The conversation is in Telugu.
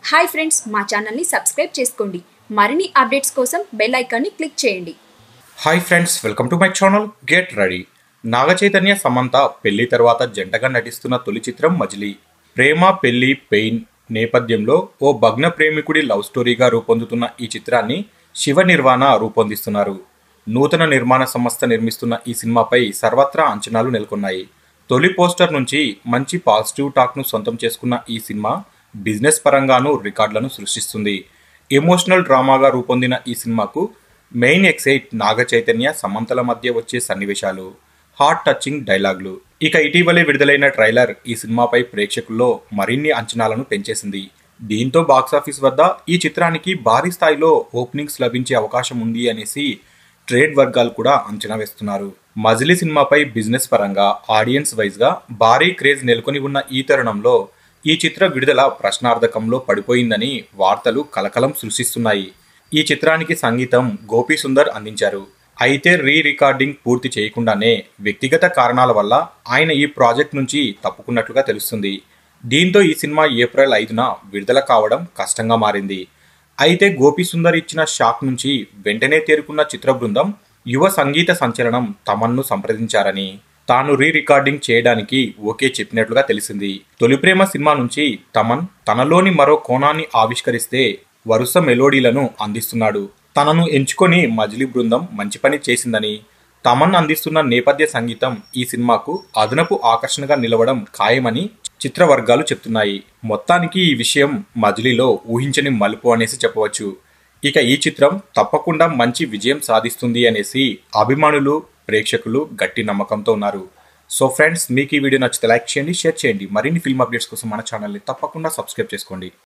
హాయ్ ఫ్రెండ్స్, మా ఛానల్ని సబ్స్క్రైబ్ చేసుకోండి. మరిన్ని అప్డేట్స్ కోసం బెల్ ఐకాన్ని క్లిక్ చేయండి. Hi friends, welcome to my channel. Get ready. Naga Chaitanya Samantha పెళ్లి తర్వాత జంటగా నటిస్తున్న తొలి చిత్రం మజిలీ. ప్రేమ, పెళ్లి, పెయిన్ నేపథ్యంలో ఓ భగ్న ప్రేమికుడి లవ్ స్టోరీగా రూపొందుతున్న ఈ చిత్రాన్ని శివ నిర్వాణ రూపొందిస్తున్నారు. నూతన నిర్మాణ సంస్థ నిర్మిస్తున్న ఈ సినిమాపై సర్వత్రా అంచనాలు నెలకొన్నాయి. తొలి పోస్టర్ నుంచి మంచి పాజిటివ్ టాక్ను సొంతం చేసుకున్న ఈ సినిమా బిజినెస్ పరంగానూ రికార్డులను సృష్టిస్తుంది. ఎమోషనల్ డ్రామాగా రూపొందిన ఈ సినిమాకు మెయిన్ ఎక్సైట్ నాగ చైతన్య సమంతల మధ్య వచ్చే సన్నివేశాలు, హార్ట్ టచింగ్ డైలాగులు. ఇక ఇటీవలే విడుదలైన ట్రైలర్ ఈ సినిమాపై ప్రేక్షకుల్లో మరిన్ని అంచనాలను పెంచేసింది. దీంతో బాక్సాఫీస్ వద్ద ఈ చిత్రానికి భారీ స్థాయిలో ఓపెనింగ్స్ లభించే అవకాశం ఉంది అనేసి ట్రేడ్ వర్గాలు కూడా అంచనా వేస్తున్నారు. మజిలీ సినిమాపై బిజినెస్ పరంగా, ఆడియన్స్ వైజ్ గా భారీ క్రేజ్ నెలకొని ఉన్న ఈ తరుణంలో ఈ చిత్ర విడుదల ప్రశ్నార్థకంలో పడిపోయిందని వార్తలు కలకలం సృష్టిస్తున్నాయి. ఈ చిత్రానికి సంగీతం గోపీ సుందర్ అందించారు. అయితే రికార్డింగ్ పూర్తి చేయకుండానే వ్యక్తిగత కారణాల వల్ల ఆయన ఈ ప్రాజెక్ట్ నుంచి తప్పుకున్నట్లుగా తెలుస్తుంది. దీంతో ఈ సినిమా ఏప్రిల్ 5న విడుదల కావడం కష్టంగా మారింది. అయితే గోపీ సుందర్ ఇచ్చిన షాక్ నుంచి వెంటనే తేరుకున్న చిత్ర బృందం యువ సంగీత సంచలనం తమన్ను సంప్రదించారని, తాను రికార్డింగ్ చేయడానికి ఓకే చెప్పినట్లుగా తెలిసింది. తొలి ప్రేమ సినిమా నుంచి తమన్ తనలోని మరో కోణాన్ని ఆవిష్కరిస్తే వరుస మెలోడీలను అందిస్తున్నాడు. తనను ఎంచుకొని మజిలీ బృందం మంచి పని చేసిందని, తమన్ అందిస్తున్న నేపథ్య సంగీతం ఈ సినిమాకు అదనపు ఆకర్షణగా నిలవడం ఖాయమని చిత్ర వర్గాలు చెప్తున్నాయి. మొత్తానికి ఈ విషయం మజిలీలో ఊహించని మలుపు అనేసి చెప్పవచ్చు. ఇక ఈ చిత్రం తప్పకుండా మంచి విజయం సాధిస్తుంది అనేసి అభిమానులు, ప్రేక్షకులు గట్టి నమ్మకంతో ఉన్నారు. సో ఫ్రెండ్స్, మీకు ఈ వీడియో నచ్చితే లైక్ చేయండి, షేర్ చేయండి. మరిన్ని ఫిల్మ్ అప్డేట్స్ కోసం మన ఛానల్ని తప్పకుండా సబ్స్క్రైబ్ చేసుకోండి.